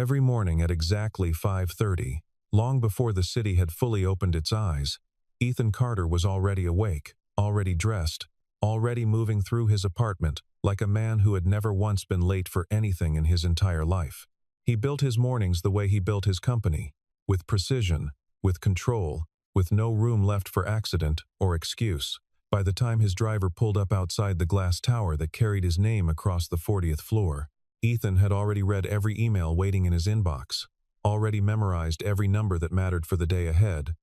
Every morning at exactly 5:30, long before the city had fully opened its eyes, Ethan Carter was already awake, already dressed, already moving through his apartment like a man who had never once been late for anything in his entire life. He built his mornings the way he built his company, with precision, with control, with no room left for accident or excuse. By the time his driver pulled up outside the glass tower that carried his name across the 40th floor, Ethan had already read every email waiting in his inbox, already memorized every number that mattered for the day ahead,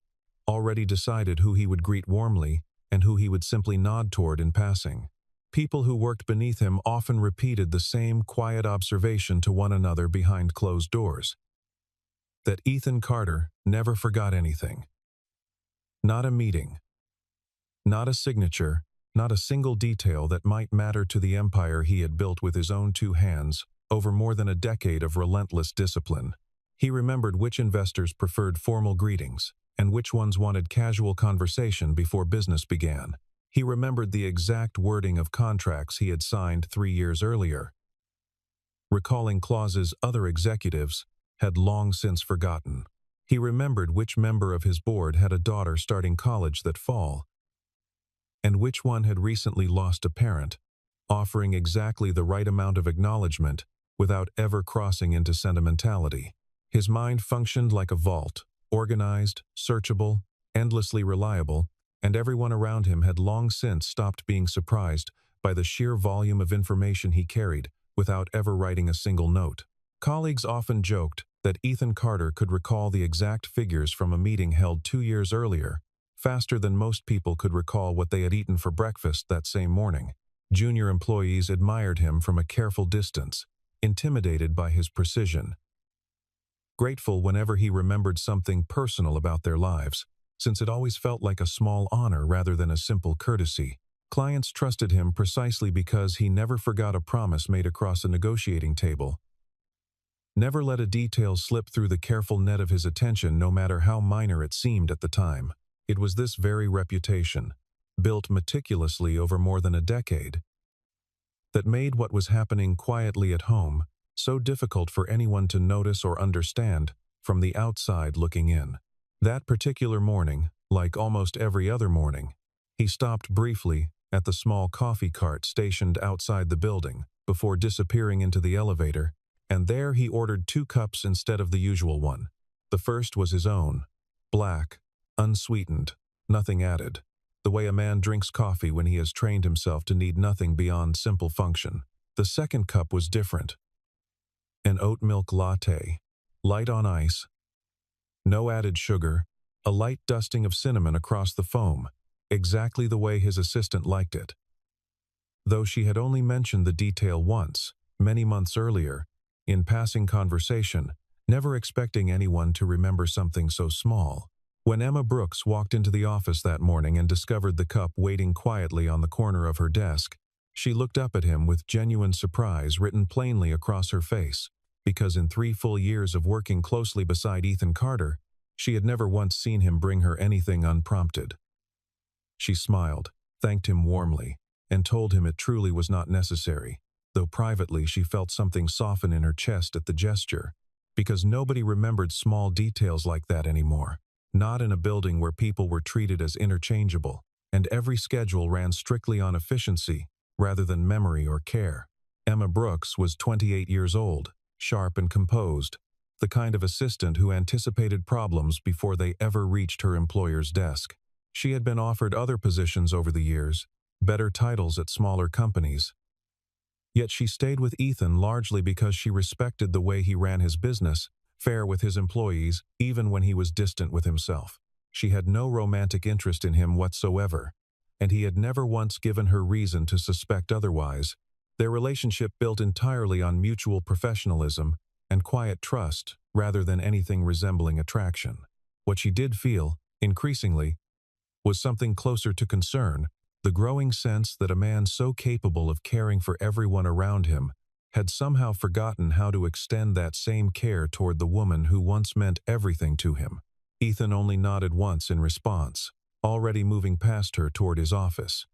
already decided who he would greet warmly and who he would simply nod toward in passing. People who worked beneath him often repeated the same quiet observation to one another behind closed doors: that Ethan Carter never forgot anything. Not a meeting, not a signature, not a single detail that might matter to the empire he had built with his own two hands over more than a decade of relentless discipline. He remembered which investors preferred formal greetings and which ones wanted casual conversation before business began. He remembered the exact wording of contracts he had signed 3 years earlier, recalling clauses other executives had long since forgotten. He remembered which member of his board had a daughter starting college that fall, and which one had recently lost a parent, offering exactly the right amount of acknowledgement without ever crossing into sentimentality. His mind functioned like a vault, organized, searchable, endlessly reliable, and everyone around him had long since stopped being surprised by the sheer volume of information he carried without ever writing a single note. Colleagues often joked that Ethan Carter could recall the exact figures from a meeting held 2 years earlier, faster than most people could recall what they had eaten for breakfast that same morning. Junior employees admired him from a careful distance, intimidated by his precision, grateful whenever he remembered something personal about their lives, since it always felt like a small honor rather than a simple courtesy. Clients trusted him precisely because he never forgot a promise made across a negotiating table, never let a detail slip through the careful net of his attention no matter how minor it seemed at the time. It was this very reputation, built meticulously over more than a decade, that made what was happening quietly at home so difficult for anyone to notice or understand from the outside looking in. That particular morning, like almost every other morning, he stopped briefly at the small coffee cart stationed outside the building before disappearing into the elevator, and there he ordered 2 cups instead of the usual one. The first was his own, black, unsweetened, nothing added, the way a man drinks coffee when he has trained himself to need nothing beyond simple function. The second cup was different. An oat milk latte, light on ice, no added sugar, a light dusting of cinnamon across the foam, exactly the way his assistant liked it. Though she had only mentioned the detail once, many months earlier, in passing conversation, never expecting anyone to remember something so small. When Emma Brooks walked into the office that morning and discovered the cup waiting quietly on the corner of her desk, she looked up at him with genuine surprise written plainly across her face, because in 3 full years of working closely beside Ethan Carter, she had never once seen him bring her anything unprompted. She smiled, thanked him warmly, and told him it truly was not necessary, though privately she felt something soften in her chest at the gesture, because nobody remembered small details like that anymore. Not in a building where people were treated as interchangeable, and every schedule ran strictly on efficiency rather than memory or care. Emma Brooks was 28 years old, sharp and composed, the kind of assistant who anticipated problems before they ever reached her employer's desk. She had been offered other positions over the years, better titles at smaller companies. Yet she stayed with Ethan largely because she respected the way he ran his business, fair with his employees, even when he was distant with himself. She had no romantic interest in him whatsoever, and he had never once given her reason to suspect otherwise. Their relationship built entirely on mutual professionalism and quiet trust rather than anything resembling attraction. What she did feel, increasingly, was something closer to concern, the growing sense that a man so capable of caring for everyone around him had somehow forgotten how to extend that same care toward the woman who once meant everything to him. Ethan only nodded once in response, already moving past her toward his office.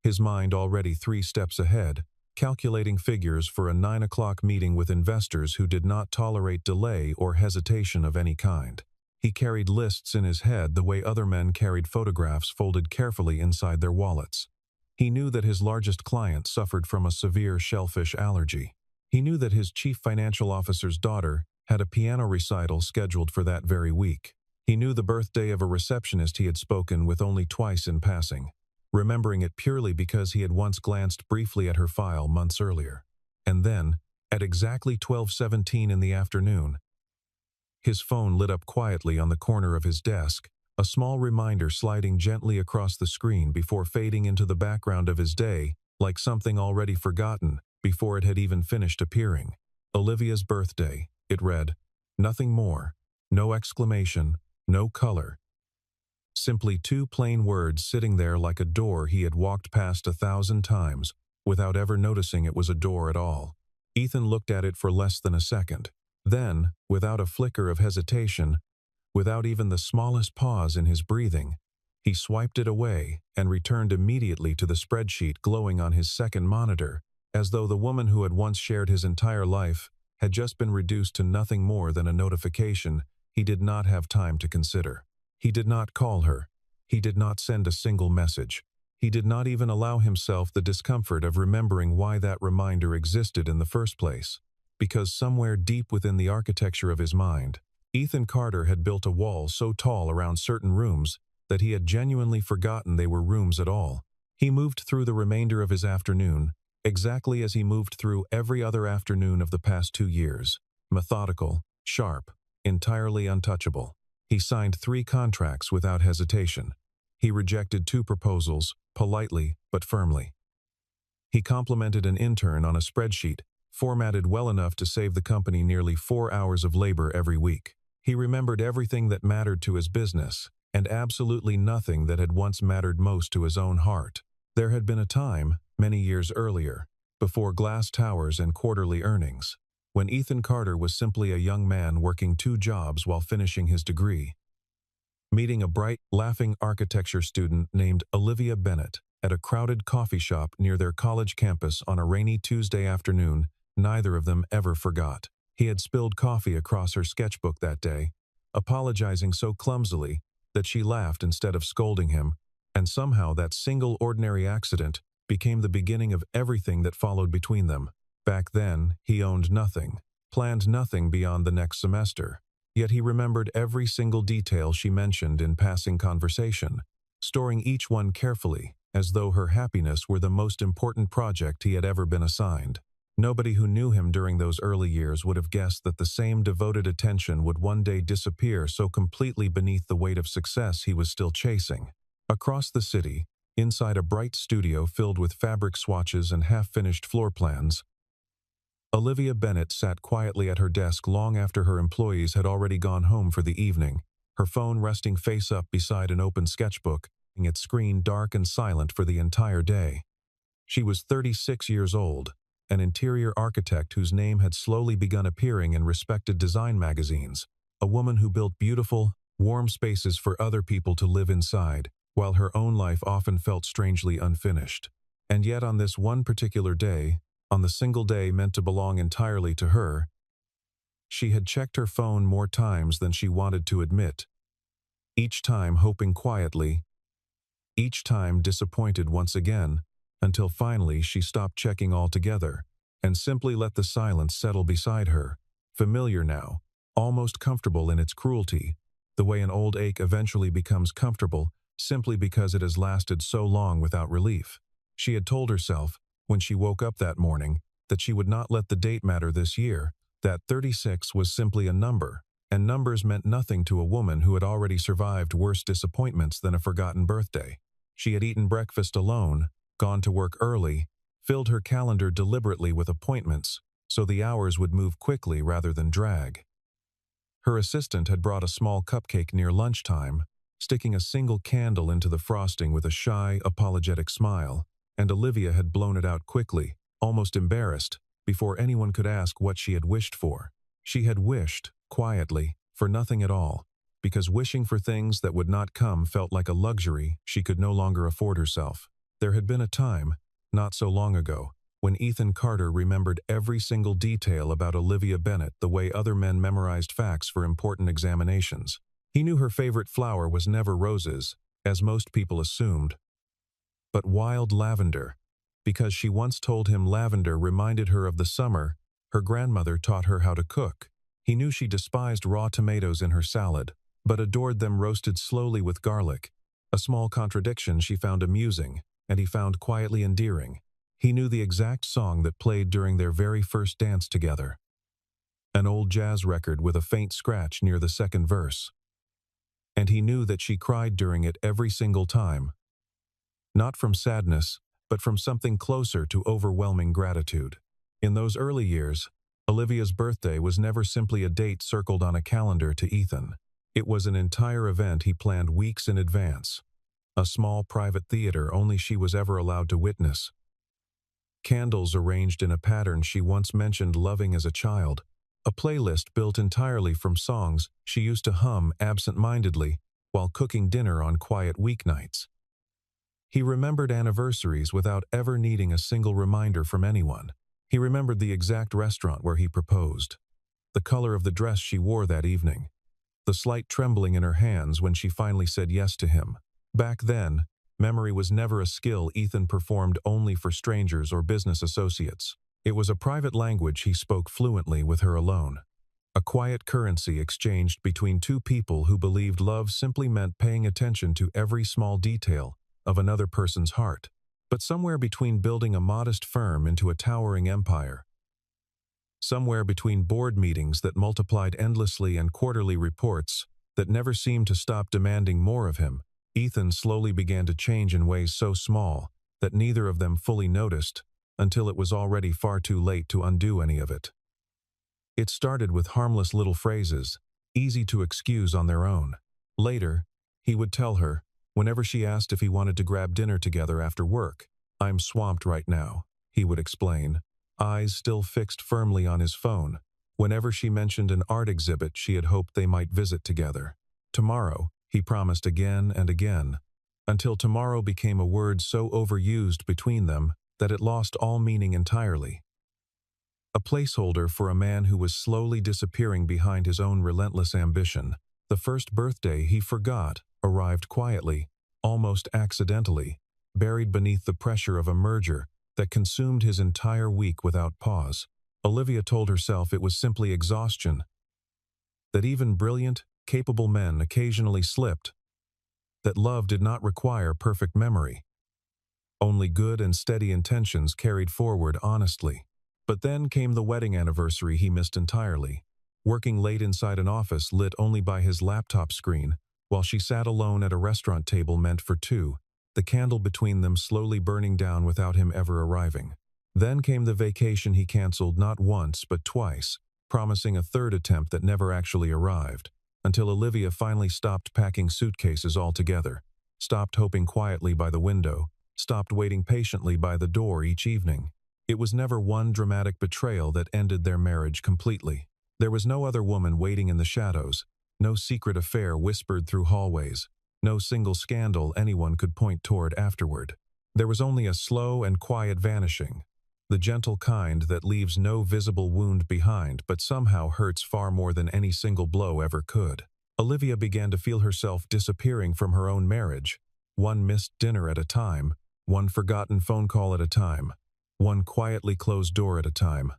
His mind already 3 steps ahead, calculating figures for a 9 o'clock meeting with investors who did not tolerate delay or hesitation of any kind. He carried lists in his head the way other men carried photographs folded carefully inside their wallets. He knew that his largest client suffered from a severe shellfish allergy. He knew that his chief financial officer's daughter had a piano recital scheduled for that very week. He knew the birthday of a receptionist he had spoken with only twice in passing, remembering it purely because he had once glanced briefly at her file months earlier. And then, at exactly 12:17 in the afternoon, his phone lit up quietly on the corner of his desk, a small reminder sliding gently across the screen before fading into the background of his day, like something already forgotten before it had even finished appearing. Olivia's birthday, it read. Nothing more. No exclamation, no color. Simply two plain words sitting there like a door he had walked past 1,000 times, without ever noticing it was a door at all. Ethan looked at it for less than a second. Then, without a flicker of hesitation, without even the smallest pause in his breathing, he swiped it away and returned immediately to the spreadsheet glowing on his second monitor, as though the woman who had once shared his entire life had just been reduced to nothing more than a notification he did not have time to consider. He did not call her. He did not send a single message. He did not even allow himself the discomfort of remembering why that reminder existed in the first place. Because somewhere deep within the architecture of his mind, Ethan Carter had built a wall so tall around certain rooms that he had genuinely forgotten they were rooms at all. He moved through the remainder of his afternoon, exactly as he moved through every other afternoon of the past 2 years, methodical, sharp, entirely untouchable. He signed 3 contracts without hesitation. He rejected 2 proposals, politely but firmly. He complimented an intern on a spreadsheet, formatted well enough to save the company nearly 4 hours of labor every week. He remembered everything that mattered to his business, and absolutely nothing that had once mattered most to his own heart. There had been a time, many years earlier, before glass towers and quarterly earnings, when Ethan Carter was simply a young man working 2 jobs while finishing his degree. Meeting a bright, laughing architecture student named Olivia Bennett at a crowded coffee shop near their college campus on a rainy Tuesday afternoon, neither of them ever forgot. He had spilled coffee across her sketchbook that day, apologizing so clumsily that she laughed instead of scolding him, and somehow that single ordinary accident became the beginning of everything that followed between them. Back then, he owned nothing, planned nothing beyond the next semester, yet he remembered every single detail she mentioned in passing conversation, storing each one carefully, as though her happiness were the most important project he had ever been assigned. Nobody who knew him during those early years would have guessed that the same devoted attention would one day disappear so completely beneath the weight of success he was still chasing. Across the city, inside a bright studio filled with fabric swatches and half-finished floor plans, Olivia Bennett sat quietly at her desk long after her employees had already gone home for the evening, her phone resting face up beside an open sketchbook, its screen dark and silent for the entire day. She was 36 years old, an interior architect whose name had slowly begun appearing in respected design magazines, a woman who built beautiful, warm spaces for other people to live inside, while her own life often felt strangely unfinished. And yet on this one particular day, on the single day meant to belong entirely to her, she had checked her phone more times than she wanted to admit, each time hoping quietly, each time disappointed once again, until finally she stopped checking altogether and simply let the silence settle beside her, familiar now, almost comfortable in its cruelty, the way an old ache eventually becomes comfortable simply because it has lasted so long without relief. She had told herself, when she woke up that morning, that she would not let the date matter this year, that 36 was simply a number, and numbers meant nothing to a woman who had already survived worse disappointments than a forgotten birthday. She had eaten breakfast alone, gone to work early, filled her calendar deliberately with appointments, so the hours would move quickly rather than drag. Her assistant had brought a small cupcake near lunchtime, sticking a single candle into the frosting with a shy, apologetic smile, and Olivia had blown it out quickly, almost embarrassed, before anyone could ask what she had wished for. She had wished, quietly, for nothing at all, because wishing for things that would not come felt like a luxury she could no longer afford herself. There had been a time, not so long ago, when Ethan Carter remembered every single detail about Olivia Bennet the way other men memorized facts for important examinations. He knew her favorite flower was never roses, as most people assumed, but wild lavender, because she once told him lavender reminded her of the summer her grandmother taught her how to cook. He knew she despised raw tomatoes in her salad, but adored them roasted slowly with garlic, a small contradiction she found amusing, and he found quietly endearing. He knew the exact song that played during their very first dance together. An old jazz record with a faint scratch near the second verse. And he knew that she cried during it every single time. Not from sadness, but from something closer to overwhelming gratitude. In those early years, Olivia's birthday was never simply a date circled on a calendar to Ethan. It was an entire event he planned weeks in advance. A small private theater only she was ever allowed to witness. Candles arranged in a pattern she once mentioned loving as a child. A playlist built entirely from songs she used to hum absent-mindedly while cooking dinner on quiet weeknights. He remembered anniversaries without ever needing a single reminder from anyone. He remembered the exact restaurant where he proposed, the color of the dress she wore that evening, the slight trembling in her hands when she finally said yes to him. Back then, memory was never a skill Ethan performed only for strangers or business associates. It was a private language he spoke fluently with her alone. A quiet currency exchanged between two people who believed love simply meant paying attention to every small detail of another person's heart. But somewhere between building a modest firm into a towering empire, somewhere between board meetings that multiplied endlessly and quarterly reports that never seemed to stop demanding more of him, Ethan slowly began to change in ways so small that neither of them fully noticed until it was already far too late to undo any of it. It started with harmless little phrases, easy to excuse on their own. Later, he would tell her, whenever she asked if he wanted to grab dinner together after work, "I'm swamped right now," he would explain, eyes still fixed firmly on his phone. Whenever she mentioned an art exhibit she had hoped they might visit together. "Tomorrow," he promised again and again, until tomorrow became a word so overused between them that it lost all meaning entirely. A placeholder for a man who was slowly disappearing behind his own relentless ambition. The first birthday he forgot arrived quietly, almost accidentally, buried beneath the pressure of a merger that consumed his entire week without pause. Olivia told herself it was simply exhaustion, that even brilliant, capable men occasionally slipped, that love did not require perfect memory. Only good and steady intentions carried forward honestly. But then came the wedding anniversary he missed entirely, working late inside an office lit only by his laptop screen, while she sat alone at a restaurant table meant for two, the candle between them slowly burning down without him ever arriving. Then came the vacation he canceled not once but twice, promising a third attempt that never actually arrived, until Olivia finally stopped packing suitcases altogether, stopped hoping quietly by the window, stopped waiting patiently by the door each evening. It was never one dramatic betrayal that ended their marriage completely. There was no other woman waiting in the shadows, no secret affair whispered through hallways, no single scandal anyone could point toward afterward. There was only a slow and quiet vanishing, the gentle kind that leaves no visible wound behind but somehow hurts far more than any single blow ever could. Olivia began to feel herself disappearing from her own marriage, one missed dinner at a time, one forgotten phone call at a time, one quietly closed door at a time,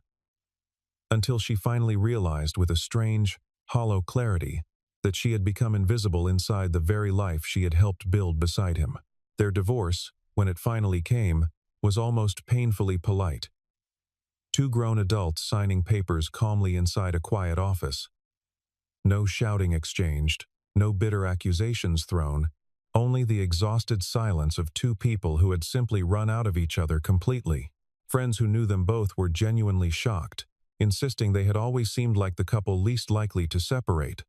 until she finally realized with a strange, hollow clarity that she had become invisible inside the very life she had helped build beside him. Their divorce, when it finally came, was almost painfully polite. Two grown adults signing papers calmly inside a quiet office. No shouting exchanged, no bitter accusations thrown, only the exhausted silence of two people who had simply run out of each other completely. Friends who knew them both were genuinely shocked, insisting they had always seemed like the couple least likely to separate,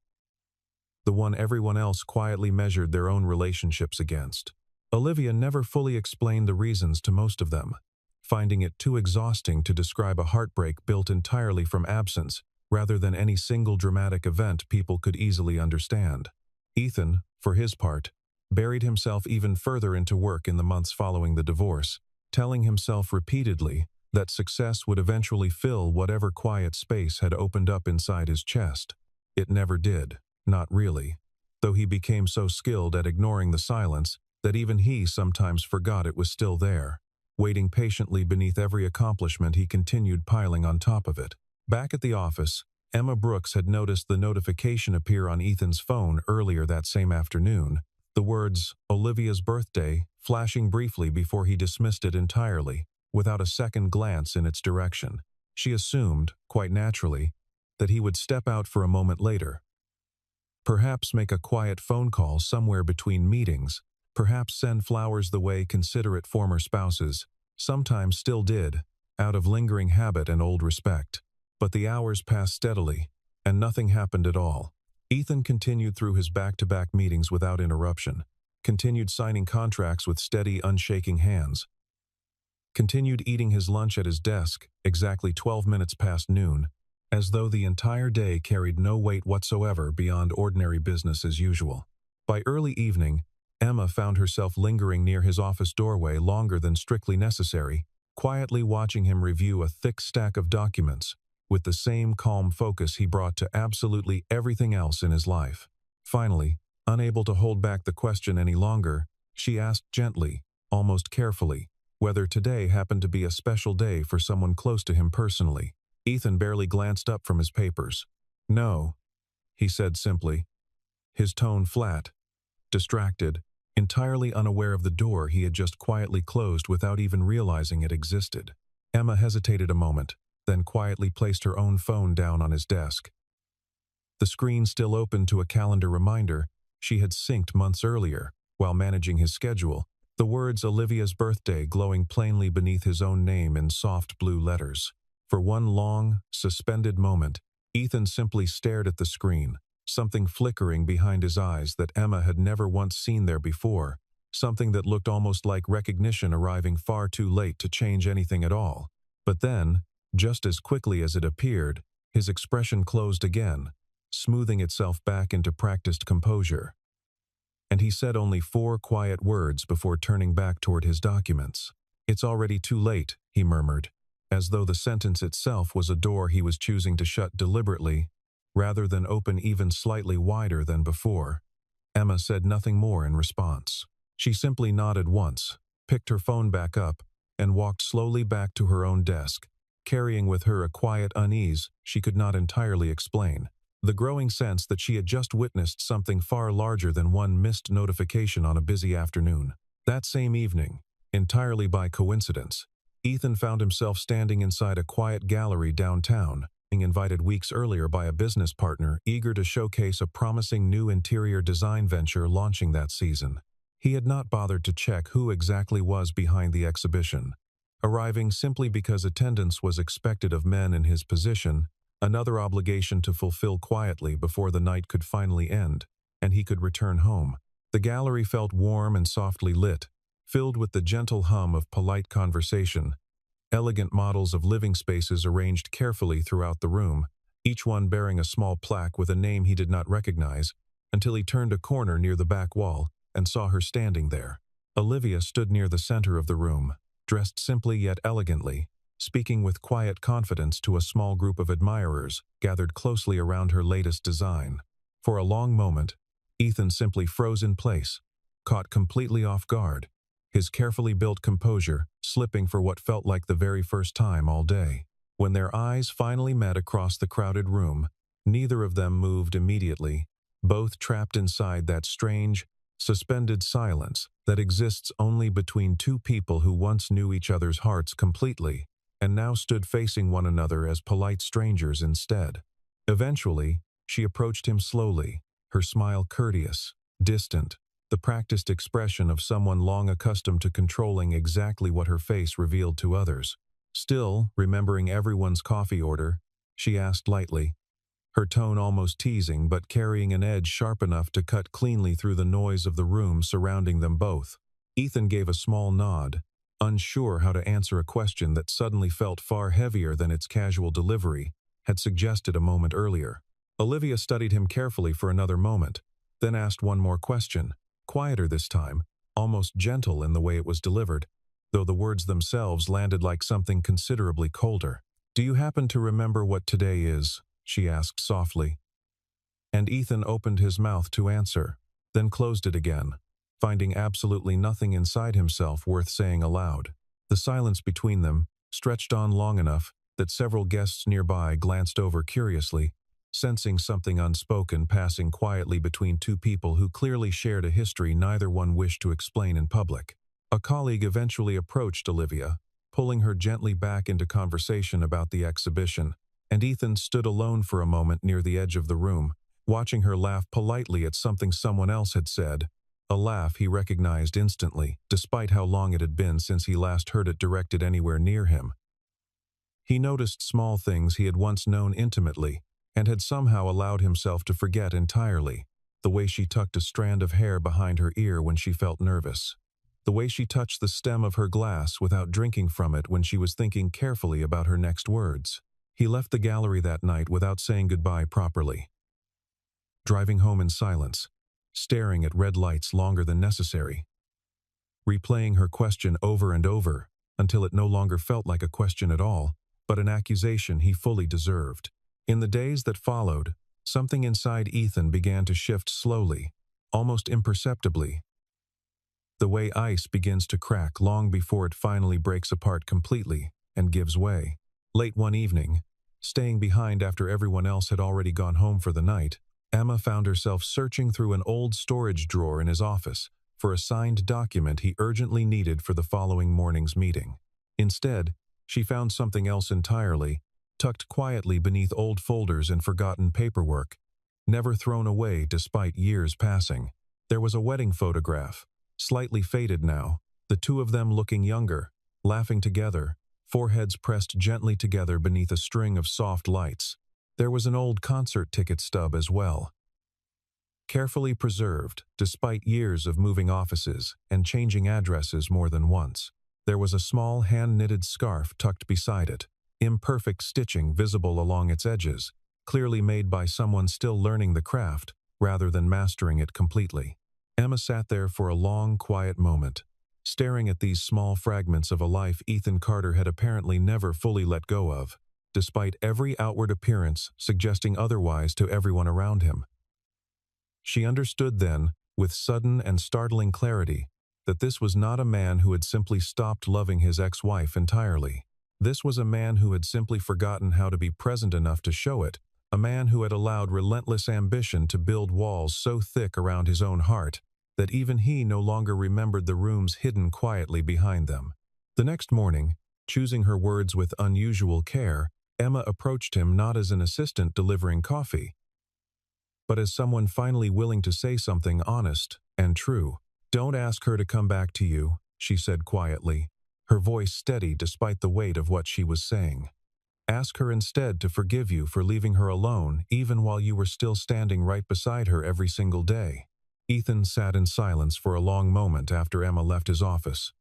the one everyone else quietly measured their own relationships against. Olivia never fully explained the reasons to most of them, finding it too exhausting to describe a heartbreak built entirely from absence rather than any single dramatic event people could easily understand. Ethan, for his part, buried himself even further into work in the months following the divorce, telling himself repeatedly that success would eventually fill whatever quiet space had opened up inside his chest. It never did, not really, though he became so skilled at ignoring the silence that even he sometimes forgot it was still there. Waiting patiently beneath every accomplishment, he continued piling on top of it. Back at the office, Emma Brooks had noticed the notification appear on Ethan's phone earlier that same afternoon, the words, "Olivia's birthday," flashing briefly before he dismissed it entirely, without a second glance in its direction. She assumed, quite naturally, that he would step out for a moment later. Perhaps make a quiet phone call somewhere between meetings, perhaps send flowers the way considerate former spouses sometimes still did, out of lingering habit and old respect. But the hours passed steadily, and nothing happened at all. Ethan continued through his back-to-back meetings without interruption, continued signing contracts with steady, unshaking hands, continued eating his lunch at his desk exactly 12 minutes past noon, as though the entire day carried no weight whatsoever beyond ordinary business as usual. By early evening, Emma found herself lingering near his office doorway longer than strictly necessary, quietly watching him review a thick stack of documents, with the same calm focus he brought to absolutely everything else in his life. Finally, unable to hold back the question any longer, she asked gently, almost carefully, whether today happened to be a special day for someone close to him personally. Ethan barely glanced up from his papers. "No," he said simply, his tone flat, distracted, entirely unaware of the door he had just quietly closed without even realizing it existed. Emma hesitated a moment, then quietly placed her own phone down on his desk. The screen still open to a calendar reminder she had synced months earlier, while managing his schedule, the words "Olivia's birthday" glowing plainly beneath his own name in soft blue letters. For one long, suspended moment, Ethan simply stared at the screen, something flickering behind his eyes that Emma had never once seen there before, something that looked almost like recognition arriving far too late to change anything at all. But then, just as quickly as it appeared, his expression closed again, smoothing itself back into practiced composure. And he said only 4 quiet words before turning back toward his documents. "It's already too late," he murmured, as though the sentence itself was a door he was choosing to shut deliberately, rather than open even slightly wider than before. Emma said nothing more in response. She simply nodded once, picked her phone back up, and walked slowly back to her own desk, carrying with her a quiet unease she could not entirely explain. The growing sense that she had just witnessed something far larger than one missed notification on a busy afternoon. That same evening, entirely by coincidence, Ethan found himself standing inside a quiet gallery downtown, being invited weeks earlier by a business partner eager to showcase a promising new interior design venture launching that season. He had not bothered to check who exactly was behind the exhibition, arriving simply because attendance was expected of men in his position, another obligation to fulfill quietly before the night could finally end, and he could return home. The gallery felt warm and softly lit, filled with the gentle hum of polite conversation, elegant models of living spaces arranged carefully throughout the room, each one bearing a small plaque with a name he did not recognize, until he turned a corner near the back wall and saw her standing there. Olivia stood near the center of the room, dressed simply yet elegantly, speaking with quiet confidence to a small group of admirers gathered closely around her latest design. For a long moment, Ethan simply froze in place, caught completely off guard, his carefully built composure slipping for what felt like the very first time all day. When their eyes finally met across the crowded room, neither of them moved immediately, both trapped inside that strange, suspended silence that exists only between two people who once knew each other's hearts completely, and now stood facing one another as polite strangers instead. Eventually, she approached him slowly, her smile courteous, distant, the practiced expression of someone long accustomed to controlling exactly what her face revealed to others. Still, remembering everyone's coffee order, she asked lightly, her tone almost teasing but carrying an edge sharp enough to cut cleanly through the noise of the room surrounding them both. Ethan gave a small nod, unsure how to answer a question that suddenly felt far heavier than its casual delivery had suggested a moment earlier. Olivia studied him carefully for another moment, then asked one more question, quieter this time, almost gentle in the way it was delivered. though the words themselves landed like something considerably colder. "Do you happen to remember what today is?" she asked softly. And Ethan opened his mouth to answer, then closed it again, finding absolutely nothing inside himself worth saying aloud. The silence between them stretched on long enough that several guests nearby glanced over curiously, sensing something unspoken passing quietly between two people who clearly shared a history neither one wished to explain in public. A colleague eventually approached Olivia, pulling her gently back into conversation about the exhibition, and Ethan stood alone for a moment near the edge of the room, watching her laugh politely at something someone else had said, a laugh he recognized instantly, despite how long it had been since he last heard it directed anywhere near him. He noticed small things he had once known intimately, and had somehow allowed himself to forget entirely. The way she tucked a strand of hair behind her ear when she felt nervous. The way she touched the stem of her glass without drinking from it when she was thinking carefully about her next words. He left the gallery that night without saying goodbye properly. Driving home in silence, staring at red lights longer than necessary. Replaying her question over and over, until it no longer felt like a question at all, but an accusation he fully deserved. In the days that followed, something inside Ethan began to shift slowly, almost imperceptibly. The way ice begins to crack long before it finally breaks apart completely and gives way. Late one evening, staying behind after everyone else had already gone home for the night, Emma found herself searching through an old storage drawer in his office for a signed document he urgently needed for the following morning's meeting. Instead, she found something else entirely, tucked quietly beneath old folders and forgotten paperwork, never thrown away despite years passing. There was a wedding photograph, slightly faded now, the two of them looking younger, laughing together, foreheads pressed gently together beneath a string of soft lights. There was an old concert ticket stub as well. Carefully preserved, despite years of moving offices and changing addresses more than once. There was a small hand-knitted scarf tucked beside it, imperfect stitching visible along its edges, clearly made by someone still learning the craft rather than mastering it completely. Emma sat there for a long, quiet moment, staring at these small fragments of a life Ethan Carter had apparently never fully let go of, despite every outward appearance suggesting otherwise to everyone around him. She understood then, with sudden and startling clarity, that this was not a man who had simply stopped loving his ex-wife entirely. This was a man who had simply forgotten how to be present enough to show it, a man who had allowed relentless ambition to build walls so thick around his own heart that even he no longer remembered the rooms hidden quietly behind them. The next morning, choosing her words with unusual care, Emma approached him not as an assistant delivering coffee, but as someone finally willing to say something honest and true. "Don't ask her to come back to you," she said quietly, her voice steady despite the weight of what she was saying. "Ask her instead to forgive you for leaving her alone even while you were still standing right beside her every single day." Ethan sat in silence for a long moment after Emma left his office.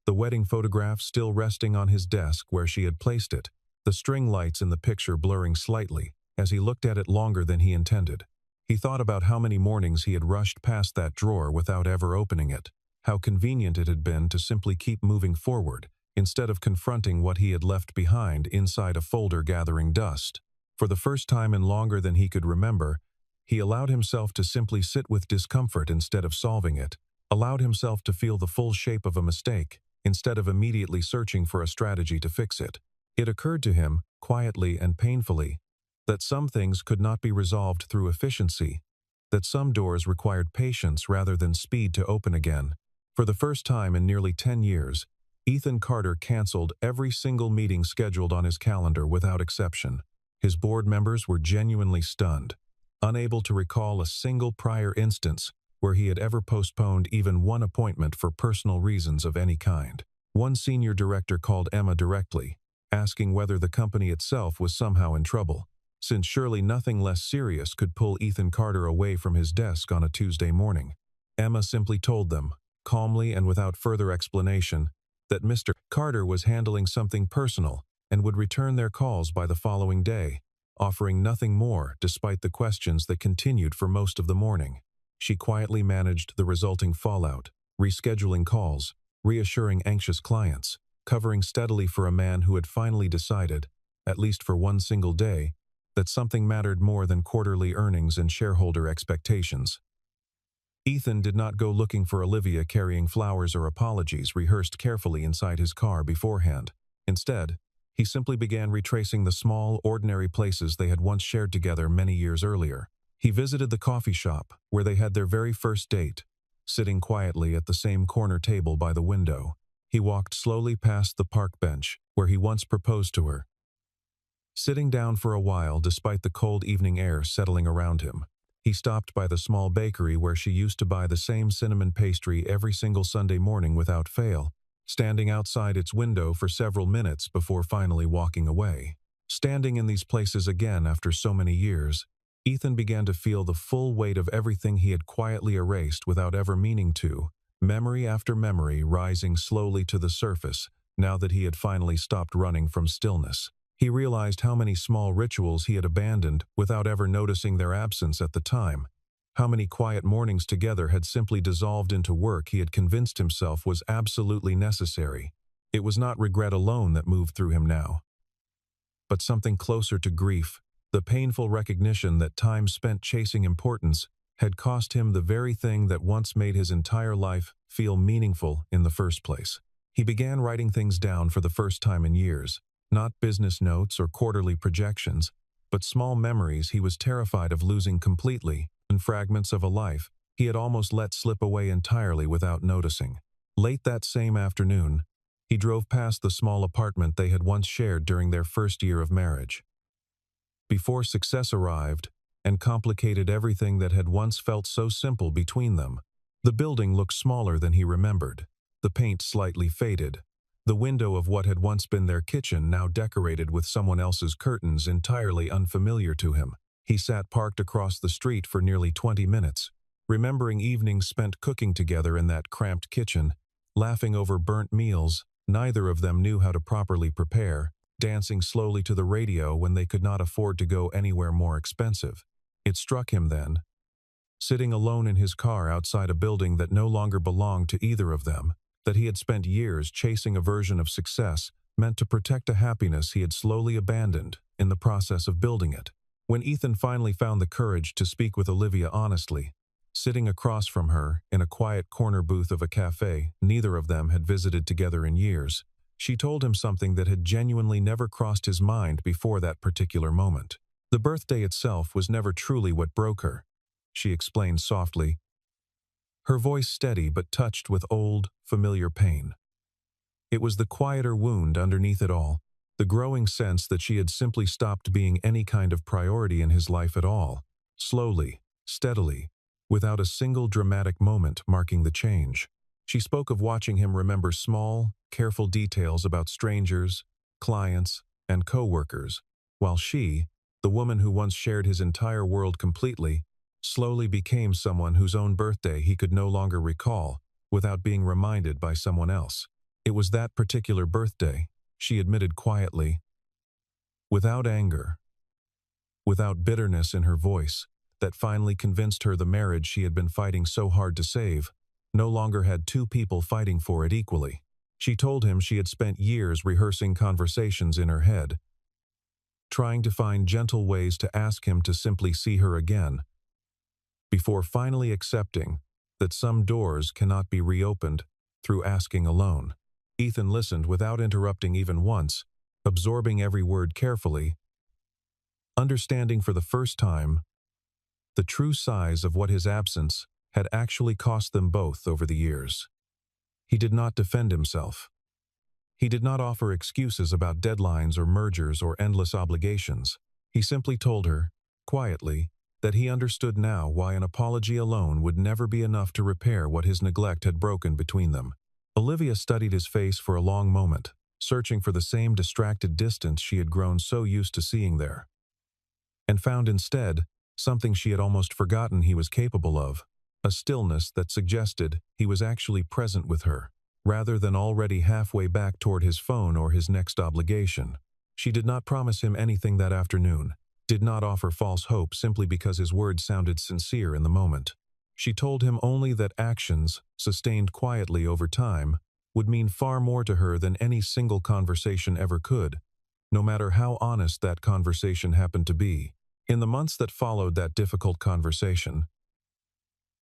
The wedding photograph still resting on his desk where she had placed it, the string lights in the picture blurring slightly as he looked at it longer than he intended. He thought about how many mornings he had rushed past that drawer without ever opening it, how convenient it had been to simply keep moving forward, instead of confronting what he had left behind inside a folder gathering dust. For the first time in longer than he could remember, he allowed himself to simply sit with discomfort instead of solving it, allowed himself to feel the full shape of a mistake, instead of immediately searching for a strategy to fix it. It occurred to him, quietly and painfully, that some things could not be resolved through efficiency, that some doors required patience rather than speed to open again. For the first time in nearly 10 years, Ethan Carter canceled every single meeting scheduled on his calendar without exception. His board members were genuinely stunned, unable to recall a single prior instance where he had ever postponed even one appointment for personal reasons of any kind. One senior director called Emma directly, asking whether the company itself was somehow in trouble, since surely nothing less serious could pull Ethan Carter away from his desk on a Tuesday morning. Emma simply told them, calmly and without further explanation, that Mr. Carter was handling something personal and would return their calls by the following day, offering nothing more despite the questions that continued for most of the morning. She quietly managed the resulting fallout, rescheduling calls, reassuring anxious clients, covering steadily for a man who had finally decided, at least for one single day, that something mattered more than quarterly earnings and shareholder expectations. Ethan did not go looking for Olivia carrying flowers or apologies rehearsed carefully inside his car beforehand. Instead, he simply began retracing the small, ordinary places they had once shared together many years earlier. He visited the coffee shop, where they had their very first date, sitting quietly at the same corner table by the window. He walked slowly past the park bench, where he once proposed to her. Sitting down for a while despite the cold evening air settling around him, he stopped by the small bakery where she used to buy the same cinnamon pastry every single Sunday morning without fail, standing outside its window for several minutes before finally walking away. Standing in these places again after so many years, Ethan began to feel the full weight of everything he had quietly erased without ever meaning to, memory after memory rising slowly to the surface now that he had finally stopped running from stillness. He realized how many small rituals he had abandoned without ever noticing their absence at the time. How many quiet mornings together had simply dissolved into work he had convinced himself was absolutely necessary. It was not regret alone that moved through him now, but something closer to grief, the painful recognition that time spent chasing importance had cost him the very thing that once made his entire life feel meaningful in the first place. He began writing things down for the first time in years. Not business notes or quarterly projections, but small memories he was terrified of losing completely, and fragments of a life he had almost let slip away entirely without noticing. Late that same afternoon, he drove past the small apartment they had once shared during their first year of marriage. Before success arrived and complicated everything that had once felt so simple between them, the building looked smaller than he remembered, the paint slightly faded, the window of what had once been their kitchen now decorated with someone else's curtains entirely unfamiliar to him. He sat parked across the street for nearly 20 minutes, remembering evenings spent cooking together in that cramped kitchen, laughing over burnt meals neither of them knew how to properly prepare, dancing slowly to the radio when they could not afford to go anywhere more expensive. It struck him then, sitting alone in his car outside a building that no longer belonged to either of them, that he had spent years chasing a version of success meant to protect a happiness he had slowly abandoned in the process of building it. When Ethan finally found the courage to speak with Olivia honestly, sitting across from her in a quiet corner booth of a cafe neither of them had visited together in years, she told him something that had genuinely never crossed his mind before that particular moment. The birthday itself was never truly what broke her, she explained softly, her voice steady but touched with old, familiar pain. It was the quieter wound underneath it all, the growing sense that she had simply stopped being any kind of priority in his life at all, slowly, steadily, without a single dramatic moment marking the change. She spoke of watching him remember small, careful details about strangers, clients, and co-workers, while she, the woman who once shared his entire world completely, slowly became someone whose own birthday he could no longer recall without being reminded by someone else. It was that particular birthday, she admitted quietly, without anger, without bitterness in her voice, that finally convinced her the marriage she had been fighting so hard to save no longer had two people fighting for it equally. She told him she had spent years rehearsing conversations in her head, trying to find gentle ways to ask him to simply see her again, before finally accepting that some doors cannot be reopened through asking alone. Ethan listened without interrupting even once, absorbing every word carefully, understanding for the first time the true size of what his absence had actually cost them both over the years. He did not defend himself. He did not offer excuses about deadlines or mergers or endless obligations. He simply told her, quietly, that he understood now why an apology alone would never be enough to repair what his neglect had broken between them. Olivia studied his face for a long moment, searching for the same distracted distance she had grown so used to seeing there, and found instead something she had almost forgotten he was capable of, a stillness that suggested he was actually present with her, rather than already halfway back toward his phone or his next obligation. She did not promise him anything that afternoon, did not offer false hope simply because his words sounded sincere in the moment. She told him only that actions, sustained quietly over time, would mean far more to her than any single conversation ever could, no matter how honest that conversation happened to be. In the months that followed that difficult conversation,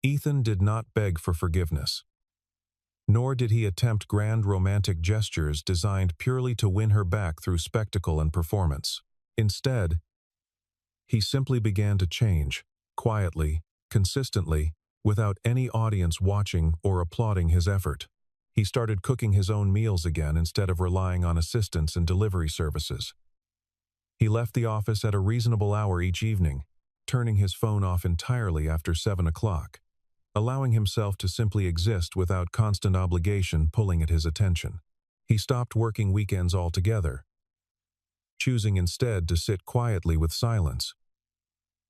Ethan did not beg for forgiveness, nor did he attempt grand romantic gestures designed purely to win her back through spectacle and performance. Instead, he simply began to change, quietly, consistently, without any audience watching or applauding his effort. He started cooking his own meals again instead of relying on assistants and delivery services. He left the office at a reasonable hour each evening, turning his phone off entirely after 7 o'clock, allowing himself to simply exist without constant obligation pulling at his attention. He stopped working weekends altogether, choosing instead to sit quietly with silence,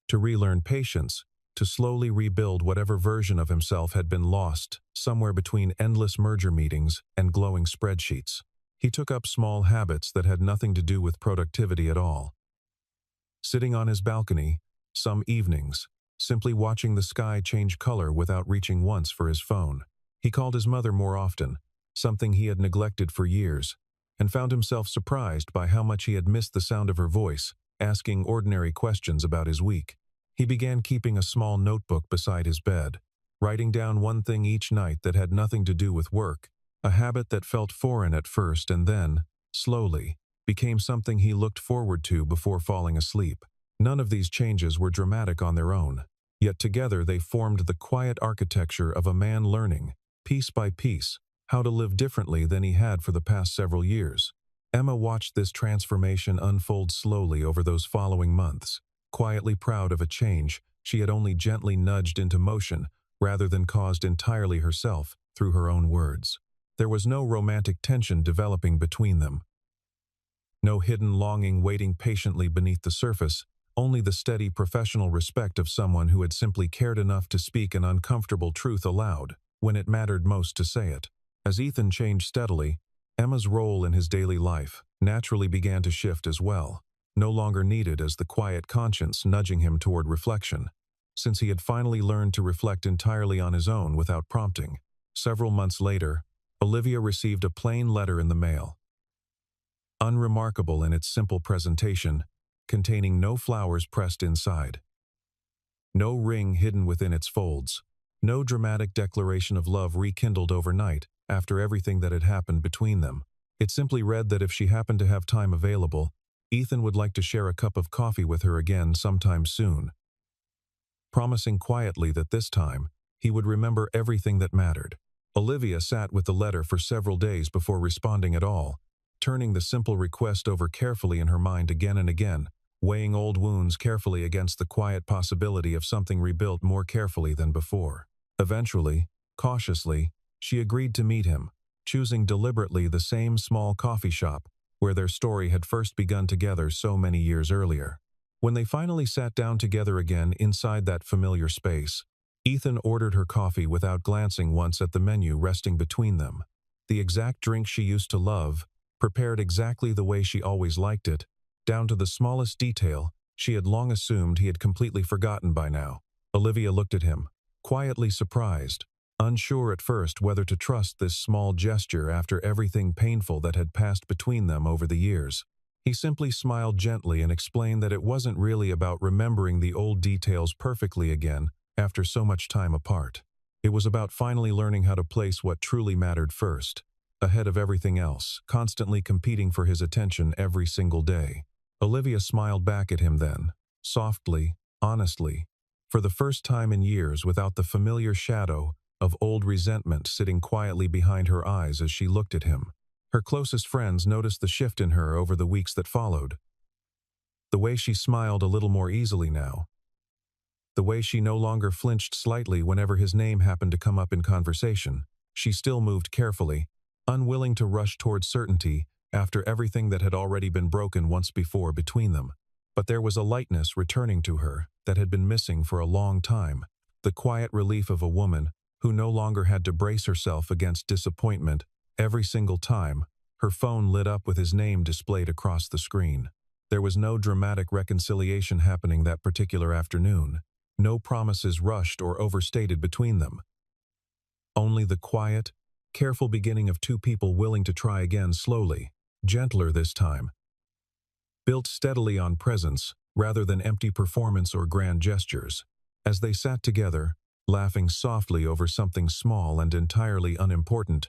to relearn patience, to slowly rebuild whatever version of himself had been lost somewhere between endless merger meetings and glowing spreadsheets. He took up small habits that had nothing to do with productivity at all. Sitting on his balcony, some evenings, simply watching the sky change color without reaching once for his phone. He called his mother more often, something he had neglected for years, and found himself surprised by how much he had missed the sound of her voice, asking ordinary questions about his week. He began keeping a small notebook beside his bed, writing down one thing each night that had nothing to do with work, a habit that felt foreign at first and then, slowly, became something he looked forward to before falling asleep. None of these changes were dramatic on their own, yet together they formed the quiet architecture of a man learning, piece by piece, how to live differently than he had for the past several years. Emma watched this transformation unfold slowly over those following months, quietly proud of a change she had only gently nudged into motion rather than caused entirely herself through her own words. There was no romantic tension developing between them, no hidden longing waiting patiently beneath the surface, only the steady professional respect of someone who had simply cared enough to speak an uncomfortable truth aloud when it mattered most to say it. As Ethan changed steadily, Emma's role in his daily life naturally began to shift as well, no longer needed as the quiet conscience nudging him toward reflection, since he had finally learned to reflect entirely on his own without prompting. Several months later, Olivia received a plain letter in the mail. Unremarkable in its simple presentation, containing no flowers pressed inside, no ring hidden within its folds, no dramatic declaration of love rekindled overnight after everything that had happened between them. It simply read that if she happened to have time available, Ethan would like to share a cup of coffee with her again sometime soon, promising quietly that this time he would remember everything that mattered. Olivia sat with the letter for several days before responding at all, turning the simple request over carefully in her mind again and again, weighing old wounds carefully against the quiet possibility of something rebuilt more carefully than before. Eventually, cautiously, she agreed to meet him, choosing deliberately the same small coffee shop where their story had first begun together so many years earlier. When they finally sat down together again inside that familiar space, Ethan ordered her coffee without glancing once at the menu resting between them. The exact drink she used to love, prepared exactly the way she always liked it, down to the smallest detail she had long assumed he had completely forgotten by now. Olivia looked at him, quietly surprised, unsure at first whether to trust this small gesture after everything painful that had passed between them over the years. He simply smiled gently and explained that it wasn't really about remembering the old details perfectly again after so much time apart. It was about finally learning how to place what truly mattered first, ahead of everything else, constantly competing for his attention every single day. Olivia smiled back at him then, softly, honestly, for the first time in years without the familiar shadow of old resentment sitting quietly behind her eyes as she looked at him. Her closest friends noticed the shift in her over the weeks that followed. The way she smiled a little more easily now. The way she no longer flinched slightly whenever his name happened to come up in conversation. She still moved carefully, unwilling to rush toward certainty after everything that had already been broken once before between them. But there was a lightness returning to her that had been missing for a long time, the quiet relief of a woman who no longer had to brace herself against disappointment every single time her phone lit up with his name displayed across the screen. There was no dramatic reconciliation happening that particular afternoon, no promises rushed or overstated between them. Only the quiet, Careful beginning of two people willing to try again slowly, gentler this time. Built steadily on presence, rather than empty performance or grand gestures. As they sat together, laughing softly over something small and entirely unimportant,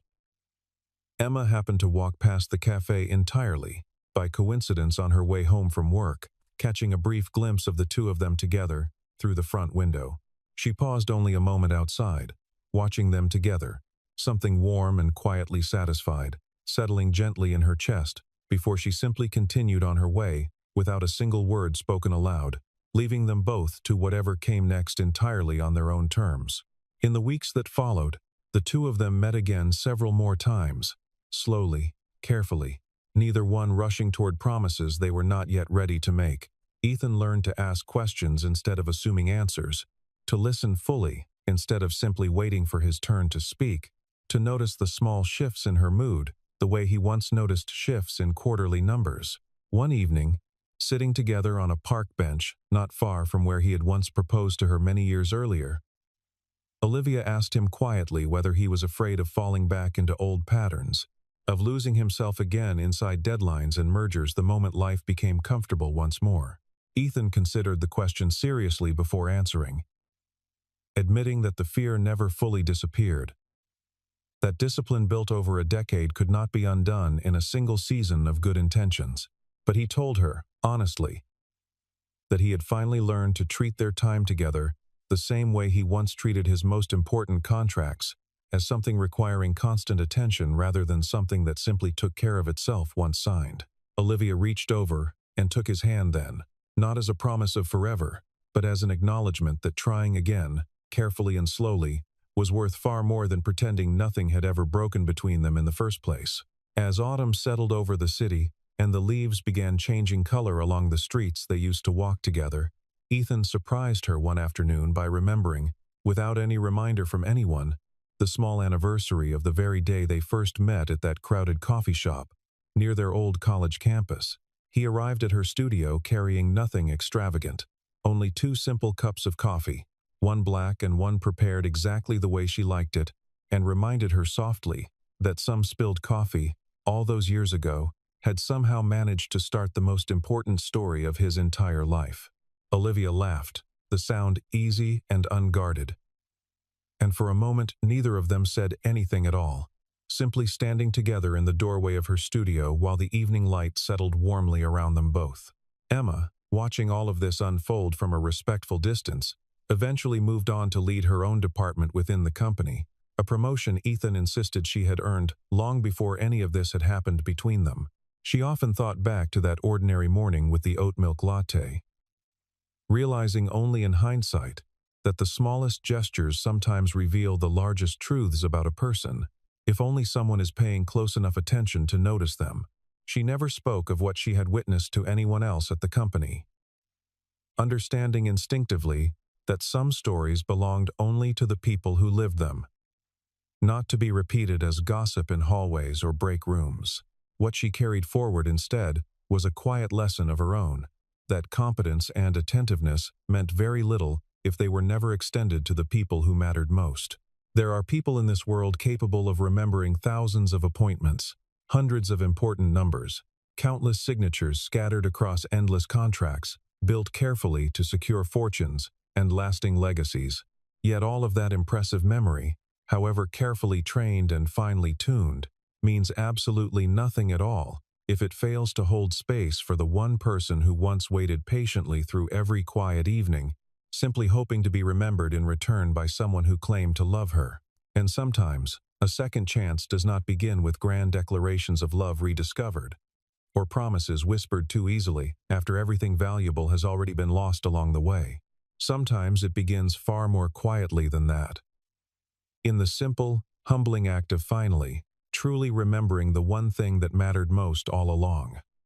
Emma happened to walk past the cafe entirely, by coincidence on her way home from work, catching a brief glimpse of the two of them together, through the front window. She paused only a moment outside, watching them together, something warm and quietly satisfied, settling gently in her chest, before she simply continued on her way, without a single word spoken aloud, leaving them both to whatever came next entirely on their own terms. In the weeks that followed, the two of them met again several more times, slowly, carefully, neither one rushing toward promises they were not yet ready to make. Ethan learned to ask questions instead of assuming answers, to listen fully instead of simply waiting for his turn to speak, to notice the small shifts in her mood, the way he once noticed shifts in quarterly numbers. One evening, sitting together on a park bench not far from where he had once proposed to her many years earlier, Olivia asked him quietly whether he was afraid of falling back into old patterns, of losing himself again inside deadlines and mergers the moment life became comfortable once more. Ethan considered the question seriously before answering, admitting that the fear never fully disappeared. That discipline built over a decade could not be undone in a single season of good intentions. But he told her, honestly, that he had finally learned to treat their time together the same way he once treated his most important contracts, as something requiring constant attention rather than something that simply took care of itself once signed. Olivia reached over and took his hand then, not as a promise of forever, but as an acknowledgement that trying again, carefully and slowly, was worth far more than pretending nothing had ever broken between them in the first place. As autumn settled over the city, and the leaves began changing color along the streets they used to walk together, Ethan surprised her one afternoon by remembering, without any reminder from anyone, the small anniversary of the very day they first met at that crowded coffee shop, near their old college campus. He arrived at her studio carrying nothing extravagant, only 2 simple cups of coffee, one black and one prepared exactly the way she liked it, and reminded her softly that some spilled coffee, all those years ago, had somehow managed to start the most important story of his entire life. Olivia laughed, the sound easy and unguarded. And for a moment neither of them said anything at all, simply standing together in the doorway of her studio while the evening light settled warmly around them both. Emma, watching all of this unfold from a respectful distance, eventually moved on to lead her own department within the company, a promotion Ethan insisted she had earned long before any of this had happened between them. She often thought back to that ordinary morning with the oat milk latte, realizing only in hindsight that the smallest gestures sometimes reveal the largest truths about a person, if only someone is paying close enough attention to notice them. She never spoke of what she had witnessed to anyone else at the company, understanding instinctively that some stories belonged only to the people who lived them, not to be repeated as gossip in hallways or break rooms. What she carried forward instead was a quiet lesson of her own, that competence and attentiveness meant very little if they were never extended to the people who mattered most. There are people in this world capable of remembering thousands of appointments, hundreds of important numbers, countless signatures scattered across endless contracts, built carefully to secure fortunes and lasting legacies. Yet all of that impressive memory, however carefully trained and finely tuned, means absolutely nothing at all if it fails to hold space for the one person who once waited patiently through every quiet evening, simply hoping to be remembered in return by someone who claimed to love her. And sometimes, a second chance does not begin with grand declarations of love rediscovered, or promises whispered too easily after everything valuable has already been lost along the way. Sometimes it begins far more quietly than that, in the simple, humbling act of finally, truly remembering the one thing that mattered most all along.